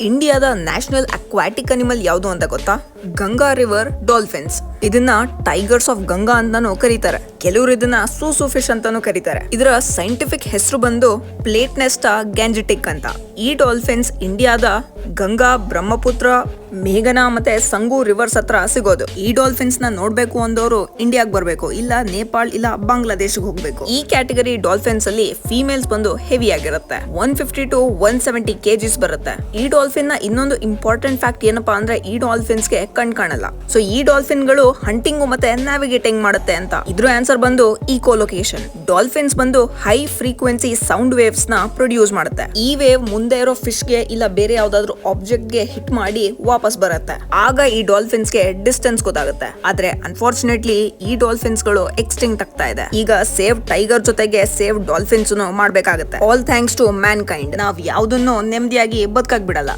ಇಂಡಿಯಾದ national aquatic animal ಯಾವುದು ಅಂತ ಗೊತ್ತಾ? Ganga river dolphins. ಇದನ್ನ ಟೈಗರ್ಸ್ ಆಫ್ ಗಂಗಾ ಅಂತಾನೂ ಕರೀತಾರೆ. ಕೆಲವರು ಇದನ್ನ ಸೂಸು ಫಿಶ್ ಅಂತಾನೂ ಕರೀತಾರೆ. ಇದರ ಸೈಂಟಿಫಿಕ್ ಹೆಸರು ಬಂದು ಪ್ಲೇಟ್ನೆಸ್ಟಾ ಗ್ಯಾಂಜಿಟಿಕ್ ಅಂತ. ಈ ಡಾಲ್ಫಿನ್ಸ್ ಇಂಡಿಯಾದ ಗಂಗಾ, ಬ್ರಹ್ಮಪುತ್ರ, ಮೇಘನಾ ಮತ್ತೆ ಸಂಗು ರಿವರ್ಸ್ ಹತ್ರ ಸಿಗೋದು. ಈ ಡಾಲ್ಫಿನ್ಸ್ ನ ನೋಡ್ಬೇಕು ಅಂದವರು ಇಂಡಿಯಾಗ್ ಬರ್ಬೇಕು, ಇಲ್ಲ ನೇಪಾಳ್ ಇಲ್ಲ ಬಾಂಗ್ಲಾದೇಶ್ ಹೋಗ್ಬೇಕು. ಈ ಕ್ಯಾಟಗರಿ ಡಾಲ್ಫಿನ್ಸ್ ಅಲ್ಲಿ ಫೀಮೇಲ್ಸ್ ಬಂದು ಹೆವಿ ಆಗಿರುತ್ತೆ. 150 to 170 kgs ಬರುತ್ತೆ. ಈ ಡಾಲ್ಫಿನ್ ನ ಇನ್ನೊಂದು ಇಂಪಾರ್ಟೆಂಟ್ ಫ್ಯಾಕ್ಟ್ ಏನಪ್ಪಾ ಅಂದ್ರೆ ಈ ಡಾಲ್ಫಿನ್ಸ್ ಗೆ ಕಣ್ ಕಾಣಲ್ಲ. ಸೊ ಈ ಡಾಲ್ಫಿನ್ ಗಳು ಹಂಟಿಂಗ್ ಮತ್ತೆ ನ್ಯಾವಿಗೇಟಿಂಗ್ ಮಾಡುತ್ತೆ ಅಂತ. ಇದ್ರ ಆನ್ಸರ್ ಬಂದು ಈಕೋಲೊಕೇಶನ್. ಡಾಲ್ಫಿನ್ಸ್ ಬಂದು ಹೈ ಫ್ರೀಕ್ವೆನ್ಸಿ ಸೌಂಡ್ ವೇವ್ಸ್ ನ ಪ್ರೊಡ್ಯೂಸ್ ಮಾಡುತ್ತೆ. ಈ ವೇವ್ ಮುಂದೆ ಇರೋ ಫಿಶ್ ಗೆ ಇಲ್ಲ ಬೇರೆ ಯಾವ್ದಾದ್ರು ಆಬ್ಜೆಕ್ಟ್ ಗೆ ಹಿಟ್ ಮಾಡಿ ವಾಪಸ್ ಬರುತ್ತೆ. ಆಗ ಈ ಡಾಲ್ಫಿನ್ಸ್ ಗೆ ಡಿಸ್ಟೆನ್ಸ್ ಗೊತ್ತಾಗುತ್ತೆ. ಆದ್ರೆ ಅನ್ಫಾರ್ಚುನೇಟ್ಲಿ ಈ ಡಾಲ್ಫಿನ್ಸ್ ಗಳು ಎಕ್ಸ್ಟಿಂಕ್ಟ್ ಆಗ್ತಾ ಇದೆ. ಈಗ ಸೇವ್ ಟೈಗರ್ ಜೊತೆಗೆ ಸೇವ್ ಡಾಲ್ಫಿನ್ಸ್ ಮಾಡ್ಬೇಕಾಗುತ್ತೆ. All thanks to mankind. ನಾವ್ ಯಾವ್ದನ್ನು ನೆಮ್ಮದಿಯಾಗಿ ಬದುಕಾಕ್ ಬಿಡಲ್ಲ.